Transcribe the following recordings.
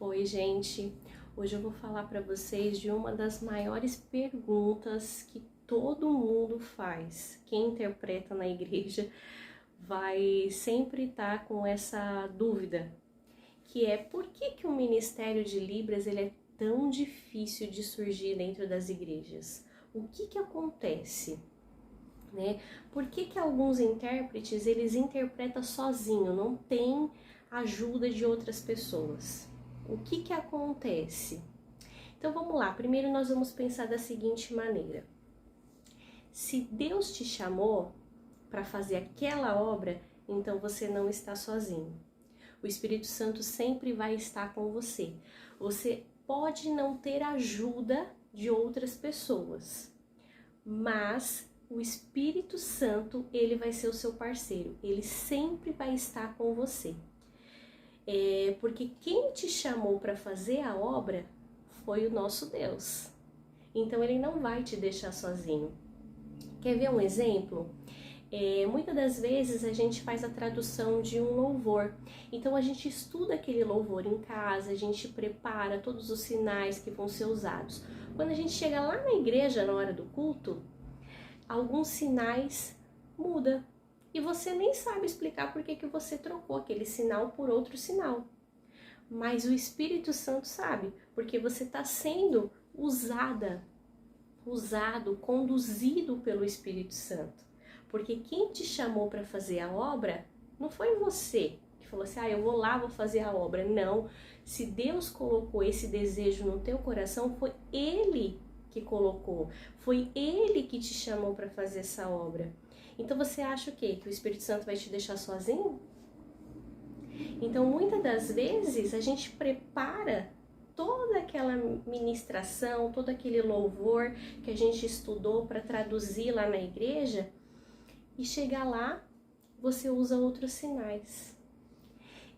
Oi, gente. Hoje eu vou falar para vocês de uma das maiores perguntas que todo mundo faz. Quem interpreta na igreja vai sempre estar com essa dúvida, que é por que o ministério de Libras ele é tão difícil de surgir dentro das igrejas? O que acontece? Né? Por que alguns intérpretes eles interpretam sozinho, não tem ajuda de outras pessoas? O que acontece? Então vamos lá, primeiro nós vamos pensar da seguinte maneira: se Deus te chamou para fazer aquela obra, então você não está sozinho. O Espírito Santo sempre vai estar com você. Você pode não ter ajuda de outras pessoas, mas o Espírito Santo, ele vai ser o seu parceiro, ele sempre vai estar com você. Porque quem te chamou para fazer a obra foi o nosso Deus. Então ele não vai te deixar sozinho. Quer ver um exemplo? Muitas das vezes a gente faz a tradução de um louvor. Então a gente estuda aquele louvor em casa, a gente prepara todos os sinais que vão ser usados. Quando a gente chega lá na igreja, na hora do culto, alguns sinais mudam. E você nem sabe explicar por que você trocou aquele sinal por outro sinal. Mas o Espírito Santo sabe, porque você está sendo usado, conduzido pelo Espírito Santo. Porque quem te chamou para fazer a obra não foi você que falou assim, eu vou lá, vou fazer a obra. Não, se Deus colocou esse desejo no teu coração, foi Ele que colocou, foi Ele que te chamou para fazer essa obra. Então você acha o quê? Que o Espírito Santo vai te deixar sozinho? Então muitas das vezes a gente prepara toda aquela ministração, todo aquele louvor que a gente estudou para traduzir lá na igreja e chegar lá você usa outros sinais.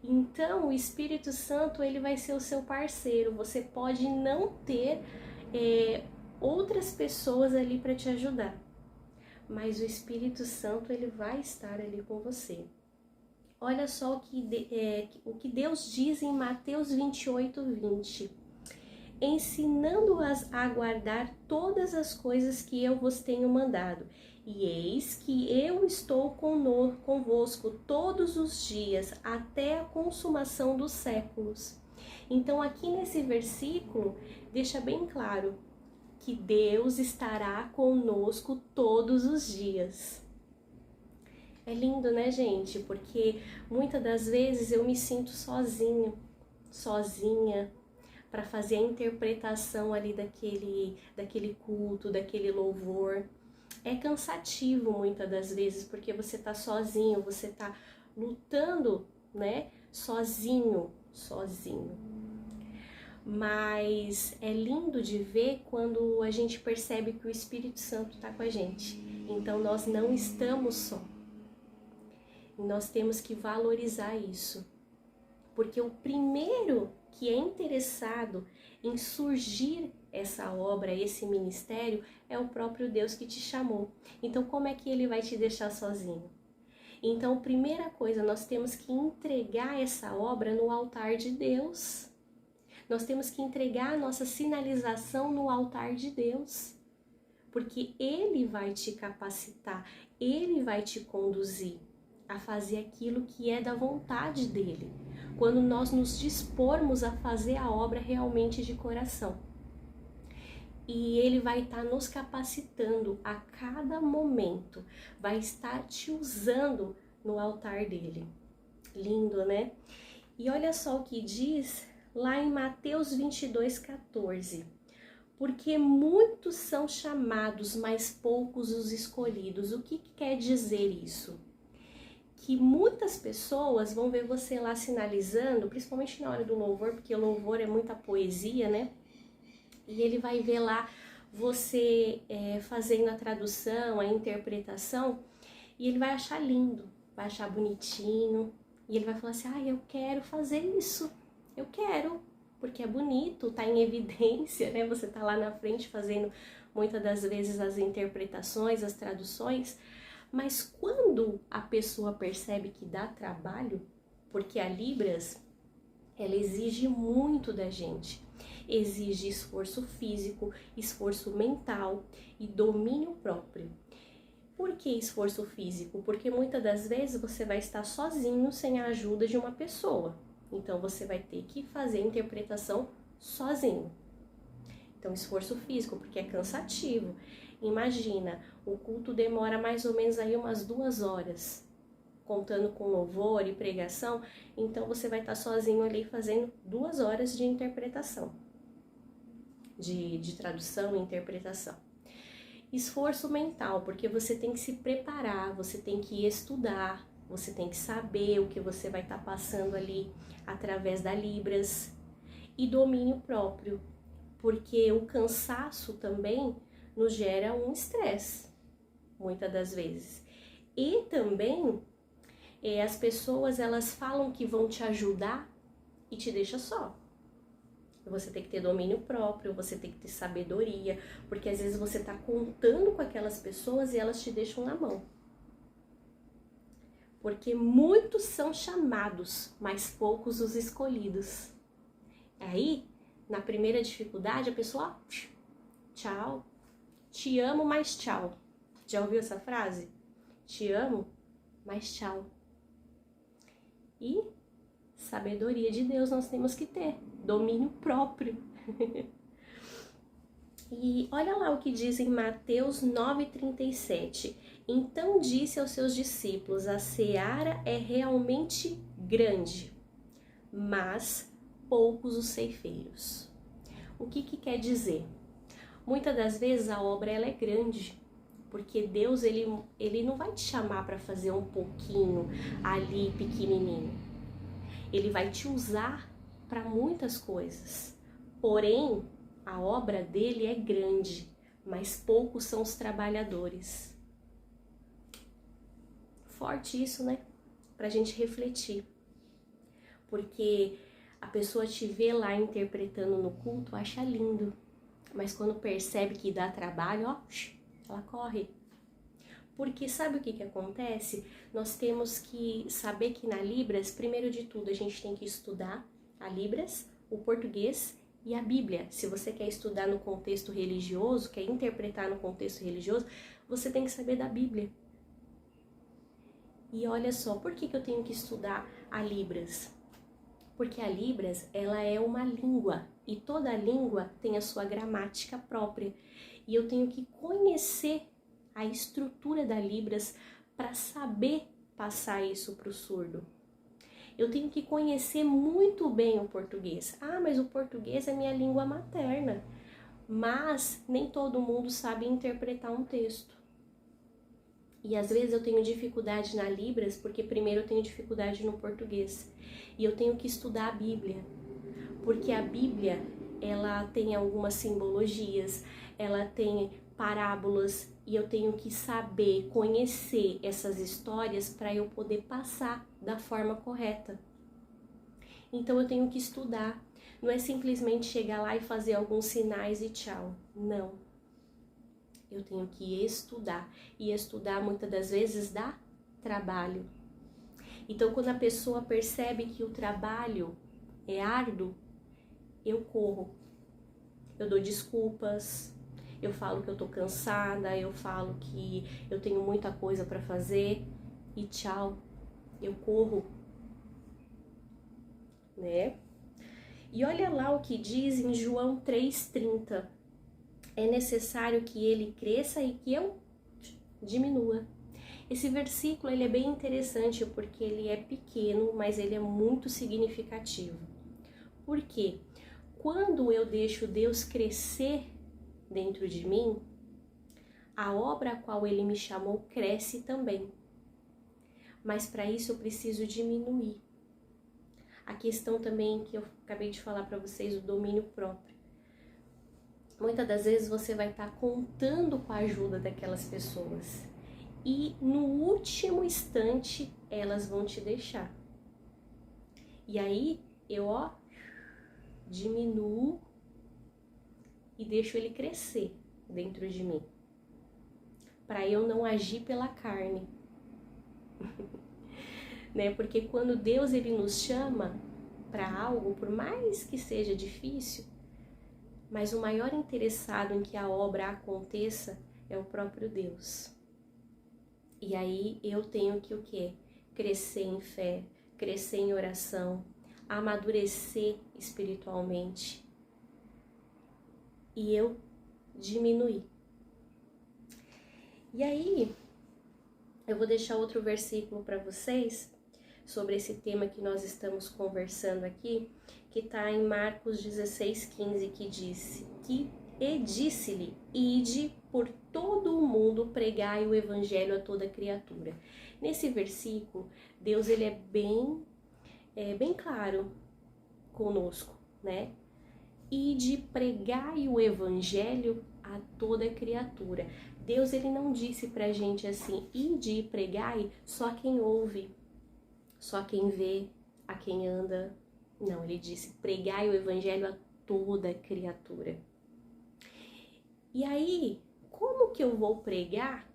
Então o Espírito Santo ele vai ser o seu parceiro, você pode não ter outras pessoas ali para te ajudar, mas o Espírito Santo ele vai estar ali com você. Olha só o que Deus diz em Mateus 28:20. Ensinando-as a guardar todas as coisas que eu vos tenho mandado. E eis que eu estou convosco todos os dias, até a consumação dos séculos. Então aqui nesse versículo, deixa bem claro que Deus estará conosco todos os dias. É lindo, né, gente? Porque muitas das vezes eu me sinto sozinha, para fazer a interpretação ali daquele culto, daquele louvor. É cansativo muitas das vezes, porque você tá sozinho, você tá lutando, né, sozinho. Mas é lindo de ver quando a gente percebe que o Espírito Santo tá com a gente. Então nós não estamos só. E nós temos que valorizar isso. Porque o primeiro que é interessado em surgir essa obra, esse ministério, é o próprio Deus que te chamou. Então como é que ele vai te deixar sozinho? Então, primeira coisa, nós temos que entregar essa obra no altar de Deus. Nós temos que entregar a nossa sinalização no altar de Deus. Porque Ele vai te capacitar, Ele vai te conduzir a fazer aquilo que é da vontade dEle. Quando nós nos dispormos a fazer a obra realmente de coração. E Ele vai estar nos capacitando a cada momento, vai estar te usando no altar dEle. Lindo, né? E olha só o que diz lá em Mateus 22:14. Porque muitos são chamados, mas poucos os escolhidos. O que quer dizer isso? Que muitas pessoas vão ver você lá sinalizando, principalmente na hora do louvor, porque o louvor é muita poesia, né? E ele vai ver lá você fazendo a tradução, a interpretação, e ele vai achar lindo, vai achar bonitinho, e ele vai falar assim, eu quero fazer isso, eu quero, porque é bonito, tá em evidência, né? Você tá lá na frente fazendo muitas das vezes as interpretações, as traduções, mas quando a pessoa percebe que dá trabalho, porque a Libras ela exige muito da gente. Exige esforço físico, esforço mental e domínio próprio. Por que esforço físico? Porque muitas das vezes você vai estar sozinho sem a ajuda de uma pessoa. Então você vai ter que fazer a interpretação sozinho. Então esforço físico, porque é cansativo. Imagina, o culto demora mais ou menos aí umas 2 horas, contando com louvor e pregação. Então você vai estar sozinho ali fazendo 2 horas de interpretação, de tradução e interpretação. Esforço mental, porque você tem que se preparar, você tem que estudar, você tem que saber o que você vai estar passando ali através da Libras. E domínio próprio, porque o cansaço também nos gera um estresse, muitas das vezes. E também as pessoas, elas falam que vão te ajudar e te deixa só. Você tem que ter domínio próprio, você tem que ter sabedoria, porque às vezes você está contando com aquelas pessoas e elas te deixam na mão. Porque muitos são chamados, mas poucos os escolhidos. Aí, na primeira dificuldade, a pessoa, tchau, te amo, mas tchau. Já ouviu essa frase? Te amo, mas tchau. E sabedoria de Deus nós temos que ter, domínio próprio. E olha lá o que diz em Mateus 9,37. Então disse aos seus discípulos, a seara é realmente grande, mas poucos os ceifeiros. O que quer dizer? Muitas das vezes a obra ela é grande, porque Deus ele não vai te chamar para fazer um pouquinho ali pequenininho. Ele vai te usar para muitas coisas. Porém, a obra dele é grande, mas poucos são os trabalhadores. Forte isso, né? Pra gente refletir. Porque a pessoa te vê lá interpretando no culto, acha lindo. Mas quando percebe que dá trabalho, ó, ela corre. Porque sabe o que acontece? Nós temos que saber que na Libras, primeiro de tudo, a gente tem que estudar a Libras, o português e a Bíblia. Se você quer estudar no contexto religioso, quer interpretar no contexto religioso, você tem que saber da Bíblia. E olha só, por que eu tenho que estudar a Libras? Porque a Libras, ela é uma língua, e toda língua tem a sua gramática própria. E eu tenho que conhecer a estrutura da Libras para saber passar isso para o surdo. Eu tenho que conhecer muito bem o português. Ah, mas o português é minha língua materna. Mas nem todo mundo sabe interpretar um texto. E às vezes eu tenho dificuldade na Libras, porque primeiro eu tenho dificuldade no português. E eu tenho que estudar a Bíblia. Porque a Bíblia, ela tem algumas simbologias, ela tem parábolas, e eu tenho que saber, conhecer essas histórias para eu poder passar da forma correta. Então eu tenho que estudar. Não é simplesmente chegar lá e fazer alguns sinais e tchau. Não. Eu tenho que estudar. E estudar muitas das vezes dá trabalho. Então quando a pessoa percebe que o trabalho é árduo, eu corro. Eu dou desculpas. Eu falo que eu tô cansada, eu falo que eu tenho muita coisa para fazer e tchau, eu corro, né? E olha lá o que diz em João 3,30. É necessário que ele cresça e que eu diminua. Esse versículo ele é bem interessante porque ele é pequeno, mas ele é muito significativo. Por quê? Quando eu deixo Deus crescer dentro de mim, a obra a qual ele me chamou cresce também. Mas para isso eu preciso diminuir. A questão também que eu acabei de falar para vocês, o domínio próprio. Muitas das vezes você vai estar contando com a ajuda daquelas pessoas. E no último instante elas vão te deixar. E aí eu diminuo e deixo ele crescer dentro de mim, para eu não agir pela carne, né? Porque quando Deus ele nos chama para algo, por mais que seja difícil, mas o maior interessado em que a obra aconteça é o próprio Deus. E aí eu tenho que o quê? Crescer em fé, crescer em oração, amadurecer espiritualmente. E eu diminuir. E aí, eu vou deixar outro versículo para vocês sobre esse tema que nós estamos conversando aqui, que está em Marcos 16:15, que disse-lhe, ide por todo o mundo, pregai o evangelho a toda criatura. Nesse versículo, Deus ele é bem claro conosco, né? Ide, pregai o evangelho a toda criatura. Deus ele não disse pra gente assim, ide e pregai só quem ouve, só quem vê, a quem anda. Não, ele disse, pregai o evangelho a toda criatura. E aí, como que eu vou pregar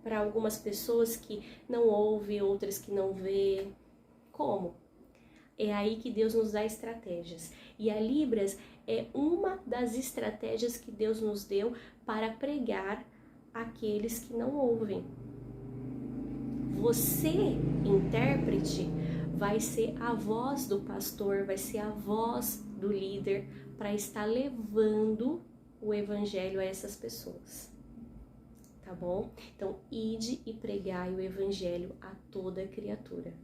para algumas pessoas que não ouvem, outras que não vê? Como? É aí que Deus nos dá estratégias. E a Libras é uma das estratégias que Deus nos deu para pregar aqueles que não ouvem. Você, intérprete, vai ser a voz do pastor, vai ser a voz do líder para estar levando o evangelho a essas pessoas. Tá bom? Então, ide e pregai o evangelho a toda criatura.